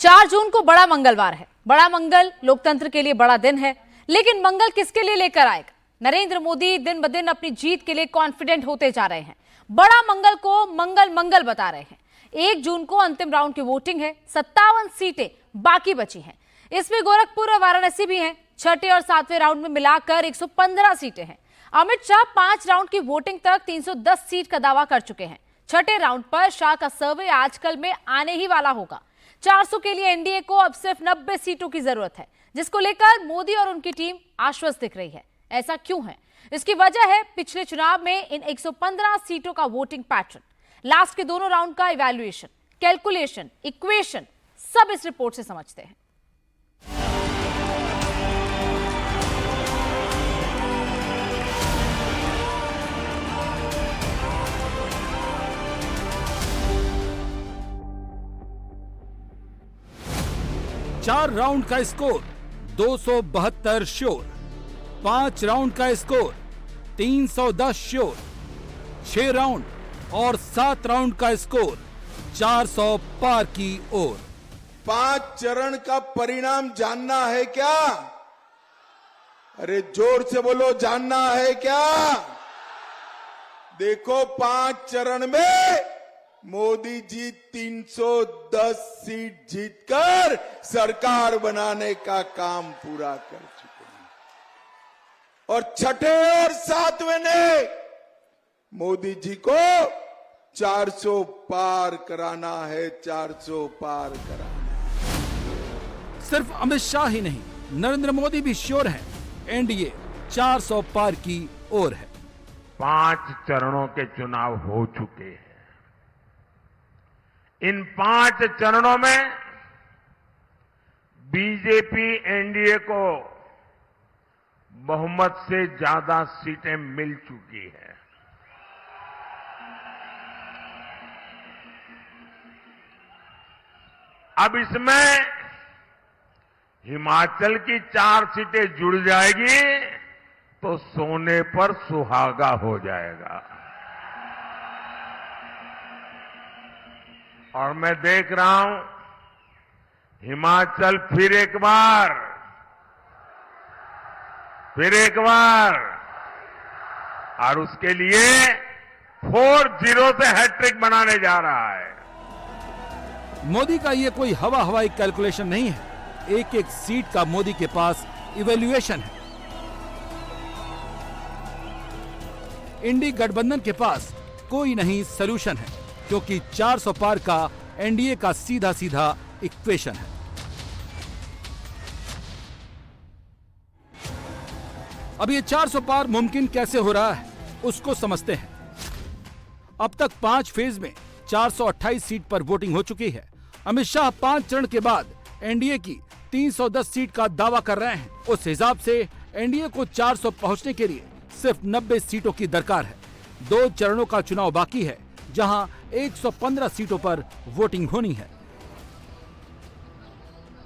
4 जून को बड़ा मंगलवार है। बड़ा मंगल लोकतंत्र के लिए बड़ा दिन है, लेकिन मंगल किसके लिए लेकर आएगा? नरेंद्र मोदी दिन ब दिन अपनी जीत के लिए कॉन्फिडेंट होते जा रहे हैं। बड़ा मंगल को मंगल मंगल बता रहे हैं। 1 जून को अंतिम राउंड की वोटिंग है। 57 सीटें बाकी बची हैं। इसमें गोरखपुर और वाराणसी भी हैं। छठे और 7वें राउंड में मिलाकर 115 सीटें हैं। अमित शाह 5 राउंड की वोटिंग तक 310 सीट का दावा कर चुके हैं। छठे राउंड पर शाह का सर्वे आजकल में आने ही वाला होगा। 400 के लिए एनडीए को अब सिर्फ 90 सीटों की जरूरत है, जिसको लेकर मोदी और उनकी टीम आश्वस्त दिख रही है। ऐसा क्यों है? इसकी वजह है पिछले चुनाव में इन 115 सीटों का वोटिंग पैटर्न, लास्ट के दोनों राउंड का इवैल्यूएशन, कैलकुलेशन, इक्वेशन, सब इस रिपोर्ट से समझते हैं। चार राउंड का स्कोर 272 श्योर, 5 राउंड का स्कोर 310 श्योर, 6 राउंड और 7 राउंड का स्कोर 400 पार की ओर। 5 चरण का परिणाम जानना है क्या? अरे जोर से बोलो, जानना है क्या? देखो, 5 चरण में मोदी जी 310 सीट जीतकर सरकार बनाने का काम पूरा कर चुके हैं। और छठे और 7वें ने मोदी जी को 400 पार कराना है, 400 पार कराना है। सिर्फ अमित शाह ही नहीं, नरेंद्र मोदी भी श्योर हैं, एनडीए 400 पार की ओर है। 5 चरणों के चुनाव हो चुके हैं। इन 5 चरणों में बीजेपी एनडीए को बहुमत से ज्यादा सीटें मिल चुकी हैं। अब इसमें हिमाचल की 4 सीटें जुड़ जाएगी तो सोने पर सुहागा हो जाएगा। और मैं देख रहा हूं हिमाचल फिर एक बार और उसके लिए 4-0 से हैट्रिक बनाने जा रहा है। मोदी का ये कोई हवाई कैलकुलेशन नहीं है। एक एक सीट का मोदी के पास इवैल्यूएशन है। इंडी गठबंधन के पास कोई नहीं सॉल्यूशन है, क्योंकि 400 पार का एनडीए का सीधा सीधा इक्वेशन है। अब ये 400 पार मुमकिन कैसे हो रहा है, उसको समझते हैं। अब तक 5 फेज में 428 सीट पर वोटिंग हो चुकी है। अमित शाह 5 चरण के बाद एनडीए की 310 सीट का दावा कर रहे हैं। उस हिसाब से एनडीए को 400 पहुंचने के लिए सिर्फ 90 सीटों की दरकार है। 2 चरणों का चुनाव बाकी है, जहां 115 सीटों पर वोटिंग होनी है।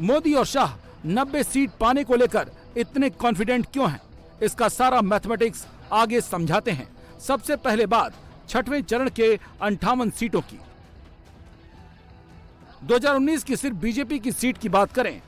मोदी और शाह 90 सीट पाने को लेकर इतने कॉन्फिडेंट क्यों हैं? इसका सारा मैथमेटिक्स आगे समझाते हैं। सबसे पहले बात 6वें चरण के 58 सीटों की। 2019 की सिर्फ बीजेपी की सीट की बात करें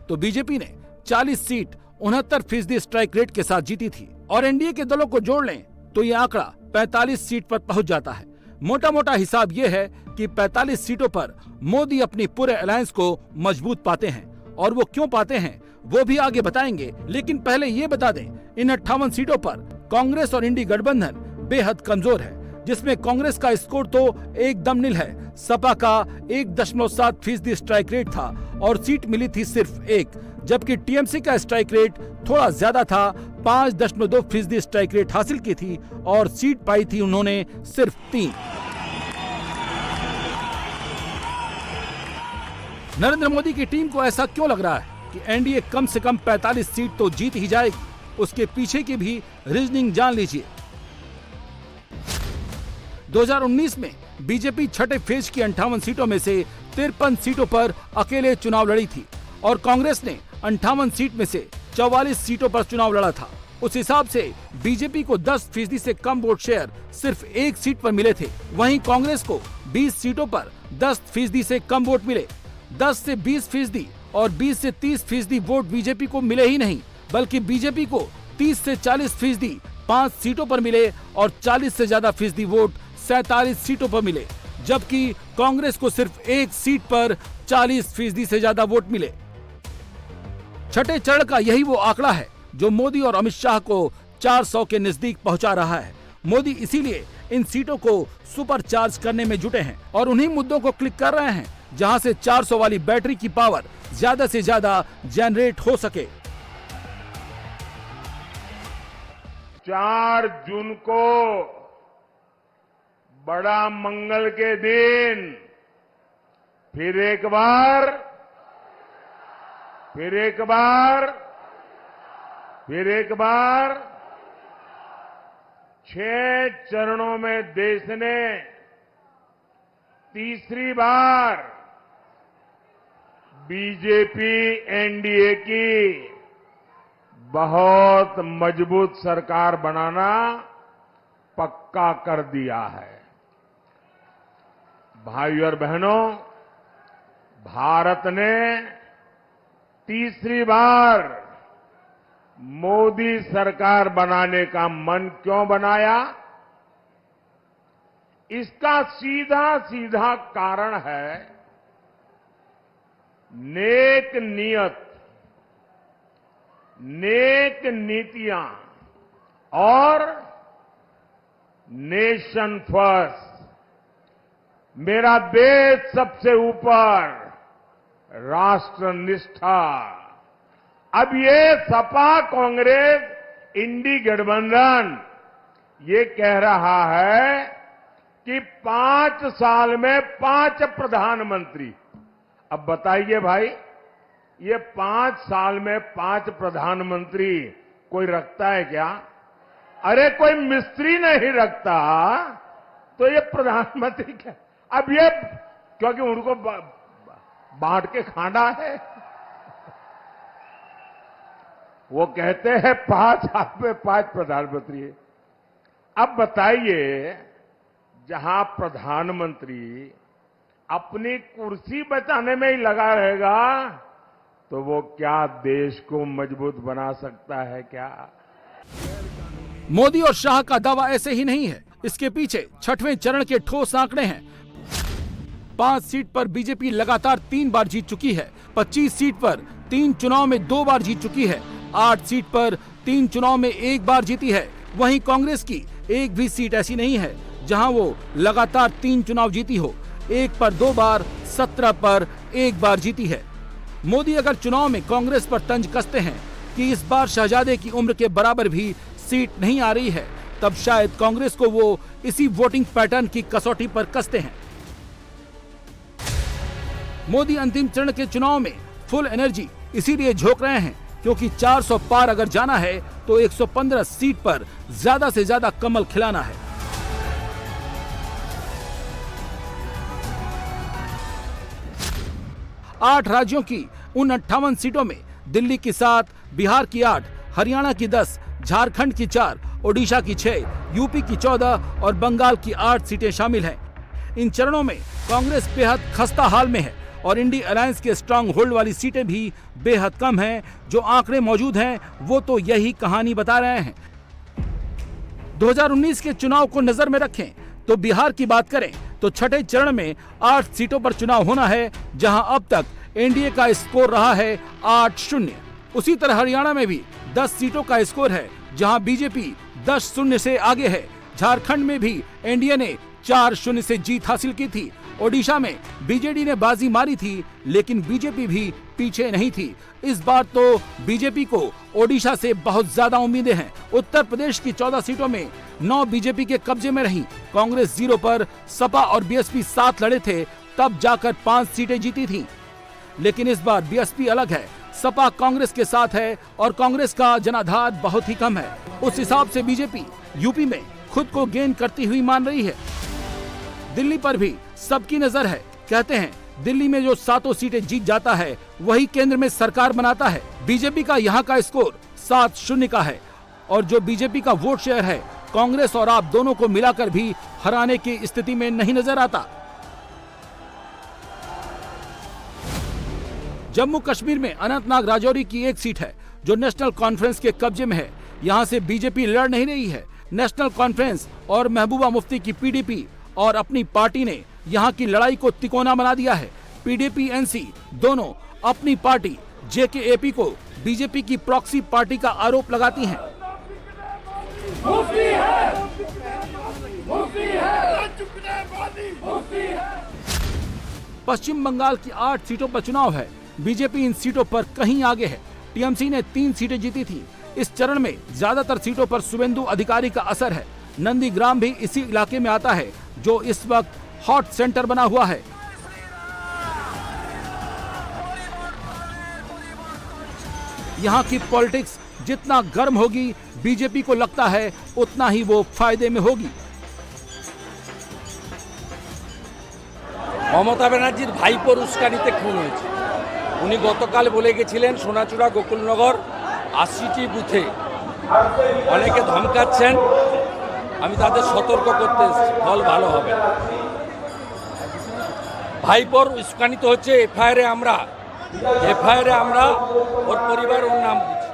तो बीजेपी ने 40 सीट 69% स्ट्राइक रेट के साथ जीती थी, और एनडीए के दलों को जोड़ लें तो यह आंकड़ा 45 सीट पर पहुंच जाता है। मोटा मोटा हिसाब यह है कि 45 सीटों पर मोदी अपनी पूरे अलायंस को मजबूत पाते हैं, और वो क्यों पाते हैं वो भी आगे बताएंगे। लेकिन पहले ये बता दें, इन 58 सीटों पर कांग्रेस और इंडी गठबंधन बेहद कमजोर है, जिसमें कांग्रेस का स्कोर तो एकदम निल है। सपा का 1.7% स्ट्राइक रेट था और सीट मिली थी सिर्फ 1, जबकि टीएमसी का स्ट्राइक रेट थोड़ा ज्यादा था, 5.2% स्ट्राइक रेट हासिल की थी और सीट पाई थी उन्होंने सिर्फ 3। नरेंद्र मोदी की टीम को ऐसा क्यों लग रहा है कि एनडीए कम से कम 45 सीट तो जीत ही जाएगी? उसके पीछे की भी रीजनिंग जान लीजिए। 2019 में बीजेपी छठे फेज की 58 सीटों में से 53 सीटों पर अकेले चुनाव लड़ी थी, और कांग्रेस ने 58 सीट में से 44 सीटों पर चुनाव लड़ा था। उस हिसाब से बीजेपी को 10% से कम वोट शेयर सिर्फ 1 सीट पर मिले थे। वहीं कांग्रेस को 20 सीटों पर 10% से कम वोट मिले। 10 से 20% और 20 से 30% वोट बीजेपी को मिले ही नहीं, बल्कि बीजेपी को 30 से 40% 5 सीटों पर मिले और 40 से ज्यादा फीसदी वोट 47 सीटों पर मिले, जबकि कांग्रेस को सिर्फ 1 सीट पर 40% से ज्यादा वोट मिले। छठे चरण का यही वो आंकड़ा है जो मोदी और अमित शाह को 400 के नजदीक पहुंचा रहा है। मोदी इसीलिए इन सीटों को सुपर चार्ज करने में जुटे हैं और उन्हीं मुद्दों को क्लिक कर रहे हैं जहां से 400 वाली बैटरी की पावर ज्यादा से ज्यादा जनरेट हो सके। 4 जून को बड़ा मंगल के दिन फिर एक बार 6 चरणों में देश ने तीसरी बार बीजेपी एनडीए की बहुत मजबूत सरकार बनाना पक्का कर दिया है। भाइयों और बहनों, भारत ने तीसरी बार मोदी सरकार बनाने का मन क्यों बनाया? इसका सीधा सीधा कारण है नेक नियत, नेक नीतियां और नेशन फर्स्ट, मेरा देश सबसे ऊपर, राष्ट्र निष्ठा। अब ये सपा कांग्रेस इंडी गठबंधन ये कह रहा है कि 5 साल में 5 प्रधानमंत्री। अब बताइए भाई, ये 5 साल में 5 प्रधानमंत्री कोई रखता है क्या? अरे कोई मिस्त्री नहीं रखता, तो ये प्रधानमंत्री क्या? अब ये क्योंकि उनको बांट के खाना है, वो कहते हैं 5 साल में 5 प्रधानमंत्री। अब बताइए, जहां प्रधानमंत्री अपनी कुर्सी बचाने में ही लगा रहेगा तो वो क्या देश को मजबूत बना सकता है क्या? मोदी और शाह का दावा ऐसे ही नहीं है, इसके पीछे छठवें चरण के ठोस आंकड़े हैं। 5 सीट पर बीजेपी लगातार 3 बार जीत चुकी है, 25 सीट पर 3 चुनाव में 2 बार जीत चुकी है, 8 सीट पर 3 चुनाव में 1 बार जीती है। वहीं कांग्रेस की एक भी सीट ऐसी नहीं है जहां वो लगातार 3 चुनाव जीती हो, 1 पर 2 बार, 17 पर 1 बार जीती है। मोदी अगर चुनाव में कांग्रेस पर तंज कसते हैं कि इस बार शहजादे की उम्र के बराबर भी सीट नहीं आ रही है, तब शायद कांग्रेस को वो इसी वोटिंग पैटर्न की कसौटी पर कसते हैं। मोदी अंतिम चरण के चुनाव में फुल एनर्जी इसीलिए झोंक रहे हैं क्योंकि 400 पार अगर जाना है तो 115 सीट पर ज्यादा से ज्यादा कमल खिलाना है। आठ राज्यों की उन 58 सीटों में दिल्ली की 7, बिहार की 8, हरियाणा की 10, झारखंड की 4, ओडिशा की 6, यूपी की 14 और बंगाल की 8 सीटें शामिल हैं। इन चरणों में कांग्रेस बेहद खस्ता हाल में है और इंडी अलायंस के स्ट्रांग होल्ड वाली सीटें भी बेहद कम हैं। जो आंकड़े मौजूद हैं वो तो यही कहानी बता रहे हैं। 2019 के चुनाव को नजर में रखें तो बिहार की बात करें तो छठे चरण में 8 सीटों पर चुनाव होना है, जहां अब तक एनडीए का स्कोर रहा है 8-0। उसी तरह हरियाणा में भी 10 सीटों का स्कोर है, जहां बीजेपी 10-0 से आगे है। झारखंड में भी एनडीए ने 4-0 से जीत हासिल की थी। ओडिशा में बीजेडी ने बाजी मारी थी, लेकिन बीजेपी भी पीछे नहीं थी। इस बार तो बीजेपी को ओडिशा से बहुत ज्यादा उम्मीदें हैं। उत्तर प्रदेश की 14 सीटों में 9 बीजेपी के कब्जे में रही। कांग्रेस 0 पर, सपा और बीएसपी 7 लड़े थे, तब जाकर 5 सीटें जीती थीं। लेकिन इस बार बीएसपी अलग है, सपा कांग्रेस के साथ है और कांग्रेस का जनाधार बहुत ही कम है। उस हिसाब से बीजेपी यूपी में खुद को गेन करती हुई मान रही है। दिल्ली पर भी सबकी नजर है। कहते हैं दिल्ली में जो 7 सीटें जीत जाता है वही केंद्र में सरकार बनाता है। बीजेपी का यहाँ का स्कोर 7-0 का है और जो बीजेपी का वोट शेयर है कांग्रेस और आप दोनों को मिलाकर भी हराने की स्थिति में नहीं नजर आता। जम्मू कश्मीर में अनंतनाग राजौरी की एक सीट है जो नेशनल कॉन्फ्रेंस के कब्जे में है। यहाँ से बीजेपी लड़ नहीं रही है। नेशनल कॉन्फ्रेंस और महबूबा मुफ्ती की पीडीपी और अपनी पार्टी ने यहाँ की लड़ाई को तिकोना बना दिया है। पीडीपी एनसी दोनों अपनी पार्टी जेकेएपी को बीजेपी की प्रॉक्सी पार्टी का आरोप लगाती हैं। पश्चिम बंगाल की 8 सीटों पर चुनाव है। बीजेपी इन सीटों पर कहीं आगे है। टीएमसी ने 3 सीटें जीती थी। इस चरण में ज्यादातर सीटों पर शुवेंदु अधिकारी का असर है। नंदीग्राम भी इसी इलाके में आता है जो इस वक्त हॉट सेंटर बना हुआ है। यहाँ की पॉलिटिक्स जितना गर्म होगी, बीजेपी को लगता है उतना ही वो फायदे में होगी। মমতা ব্যানার্জির ভাইপোর উস্কানিতে খুন হয়েছে। উনি গতকাল বলে গেছিলেন সোনাচূড়া গোকুলনগর ৮০টি বুথে অনেকে ধমকাচ্ছেন, আমি তাদের সতর্ক করতে এসেছি, ফল ভালো হবে না। ভাইপোর উস্কানিত হচ্ছে। এফআইআরে আমরা ওর পরিবার ওর নাম দিচ্ছি।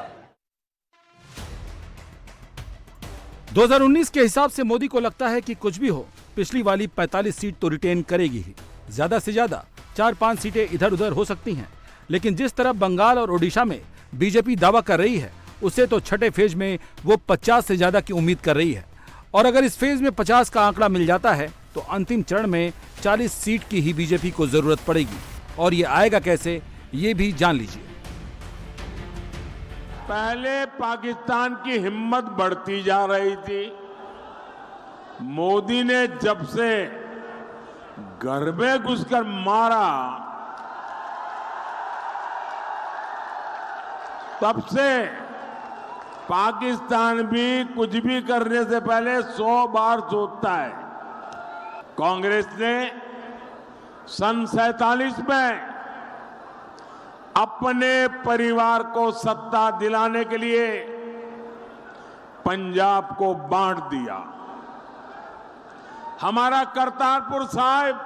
2019 के हिसाब से मोदी को लगता है कि कुछ भी हो, पिछली वाली 45 सीट तो रिटेन करेगी ही। ज्यादा से ज्यादा 4-5 सीटें इधर उधर हो सकती हैं। लेकिन जिस तरह बंगाल और ओडिशा में बीजेपी दावा कर रही है, उससे तो छठे फेज में वो 50 से ज्यादा की उम्मीद कर रही है। और अगर इस फेज में 50 का आंकड़ा मिल जाता है तो अंतिम चरण में 40 सीट की ही बीजेपी को जरूरत पड़ेगी। और ये आएगा कैसे, ये भी जान लीजिए। पहले पाकिस्तान की हिम्मत बढ़ती जा रही थी। मोदी ने जब से घर में घुसकर मारा, तब से पाकिस्तान भी कुछ भी करने से पहले 100 बार सोचता है। कांग्रेस ने सन 47 में अपने परिवार को सत्ता दिलाने के लिए पंजाब को बांट दिया। हमारा करतारपुर साहिब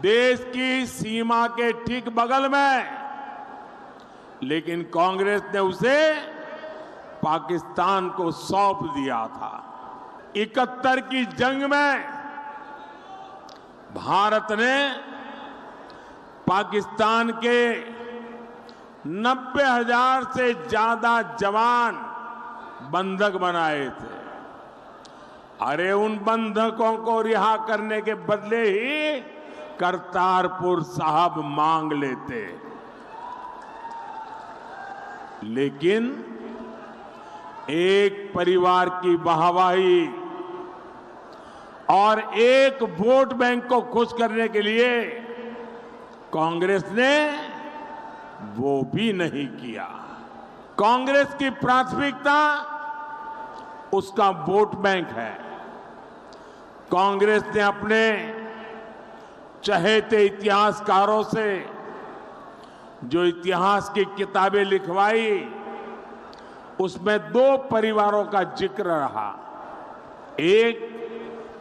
देश की सीमा के ठीक बगल में, लेकिन कांग्रेस ने उसे पाकिस्तान को सौंप दिया था। 71 की जंग में भारत ने पाकिस्तान के 90,000 से ज्यादा जवान बंधक बनाए थे। अरे उन बंधकों को रिहा करने के बदले ही करतारपुर साहब मांग लेते। लेकिन एक परिवार की वाहवाही और एक वोट बैंक को खुश करने के लिए कांग्रेस ने वो भी नहीं किया। कांग्रेस की प्राथमिकता उसका वोट बैंक है। कांग्रेस ने अपने चहेते इतिहासकारों से जो इतिहास की किताबें लिखवाई, उसमें 2 परिवारों का जिक्र रहा। एक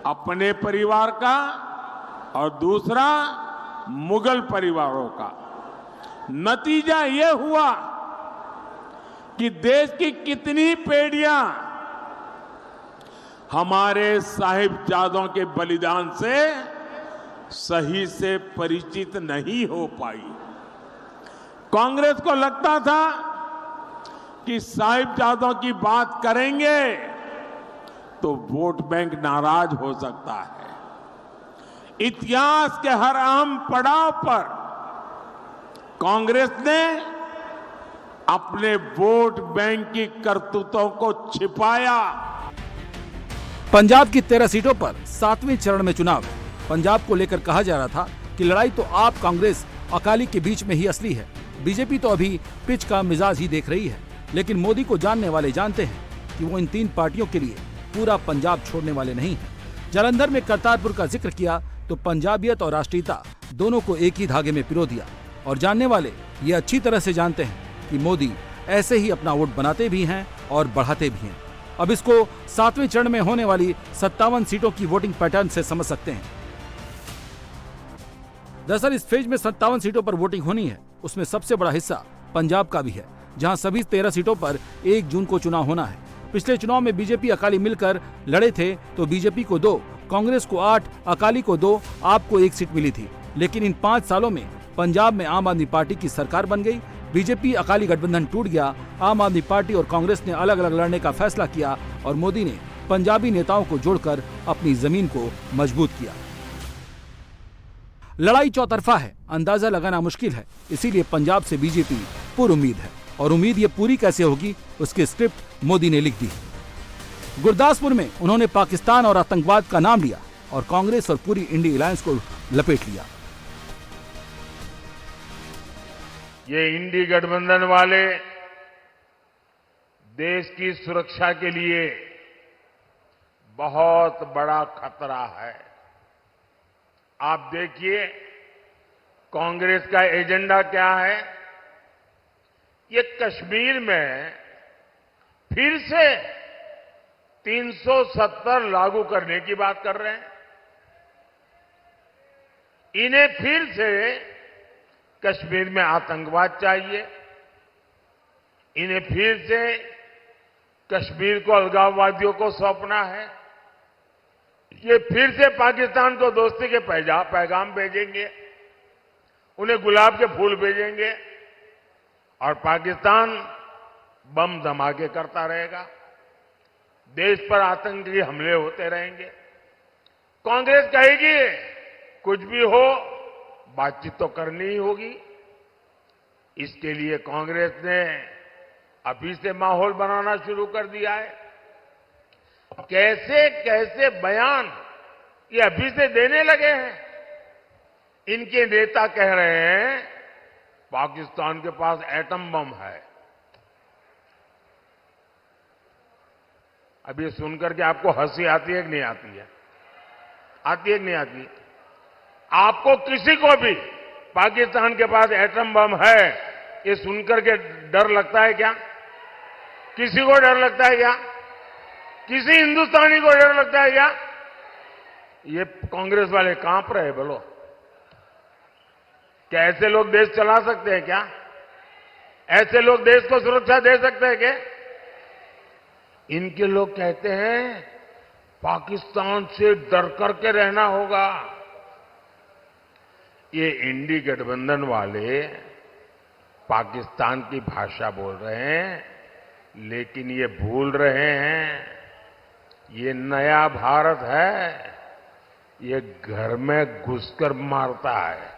अपने परिवार का और दूसरा मुगल परिवारों का। नतीजा यह हुआ कि देश की कितनी पीढ़ियां हमारे साहिबजादों के बलिदान से सही से परिचित नहीं हो पाई। कांग्रेस को लगता था कि साहिबजादों की बात करेंगे तो वोट बैंक नाराज हो सकता है। इतिहास के हर अहम पड़ाव पर कांग्रेस ने अपने वोट बैंक की करतूतों को छिपाया। पंजाब की 13 सीटों पर 7वें चरण में चुनाव है। पंजाब को लेकर कहा जा रहा था कि लड़ाई तो आप कांग्रेस अकाली के बीच में ही असली है। बीजेपी तो अभी पिच का मिजाज ही देख रही है। लेकिन मोदी को जानने वाले जानते हैं कि वो इन 3 पार्टियों के लिए पूरा पंजाब छोड़ने वाले नहीं हैं। जालंधर में करतारपुर का जिक्र किया तो पंजाबियत और राष्ट्रीयता दोनों को एक ही धागे में पिरो दिया। और जानने वाले ये अच्छी तरह से जानते हैं कि मोदी ऐसे ही अपना वोट बनाते भी हैं और बढ़ाते भी हैं। अब इसको 7वें चरण में होने वाली 57 सीटों की वोटिंग पैटर्न से समझ सकते हैं। दरअसल इस फेज में 57 सीटों पर वोटिंग होनी है। उसमें सबसे बड़ा हिस्सा पंजाब का भी है, जहां सभी 13 सीटों पर 1 जून को चुनाव होना है। पिछले चुनाव में बीजेपी अकाली मिलकर लड़े थे तो बीजेपी को 2, कांग्रेस को 8, अकाली को 2, आप को 1 सीट मिली थी। लेकिन इन 5 सालों में पंजाब में आम आदमी पार्टी की सरकार बन गई, बीजेपी अकाली गठबंधन टूट गया, आम आदमी पार्टी और कांग्रेस ने अलग अलग लड़ने का फैसला किया और मोदी ने पंजाबी नेताओं को जोड़कर अपनी जमीन को मजबूत किया। लड़ाई चौतरफा है, अंदाजा लगाना मुश्किल है, इसीलिए पंजाब से बीजेपी पूरी उम्मीद है। और उम्मीद ये पूरी कैसे होगी, उसकी स्क्रिप्ट मोदी ने लिख दी है। गुरदासपुर में उन्होंने पाकिस्तान और आतंकवाद का नाम लिया और कांग्रेस और पूरी इंडी अलायंस को लपेट लिया। ये इंडी गठबंधन वाले देश की सुरक्षा के लिए बहुत बड़ा खतरा है। आप देखिए कांग्रेस का एजेंडा क्या है। ये कश्मीर में फिर से 370 लागू करने की बात कर रहे हैं। इन्हें फिर से कश्मीर में आतंकवाद चाहिए, इन्हें फिर से कश्मीर को अलगाववादियों को सौंपना है। ये फिर से पाकिस्तान को दोस्ती के पैगाम भेजेंगे, उन्हें गुलाब के फूल भेजेंगे और पाकिस्तान बम धमाके करता रहेगा, देश पर आतंकी हमले होते रहेंगे। कांग्रेस कहेगी कुछ भी हो बातचीत तो करनी ही होगी। इसके लिए कांग्रेस ने अभी से माहौल बनाना शुरू कर दिया है। कैसे कैसे बयान ये अभी से देने लगे हैं। इनके नेता कह रहे हैं पाकिस्तान के पास एटम बम है। अब ये सुनकर के आपको हंसी आती है कि नहीं आती है? आती है कि नहीं आती? आपको किसी को भी पाकिस्तान के पास एटम बम है ये सुनकर के डर लगता है क्या? किसी को डर लगता है क्या? किसी हिंदुस्तानी को डर लगता है क्या? ये कांग्रेस वाले कांप रहे। बोलो क्या ऐसे लोग देश चला सकते हैं क्या? ऐसे लोग देश को सुरक्षा दे सकते हैं क्या? इनके लोग कहते हैं पाकिस्तान से डर करके रहना होगा। ये इंडी गठबंधन वाले पाकिस्तान की भाषा बोल रहे हैं, लेकिन ये भूल रहे हैं ये नया भारत है, ये घर में घुसकर मारता है।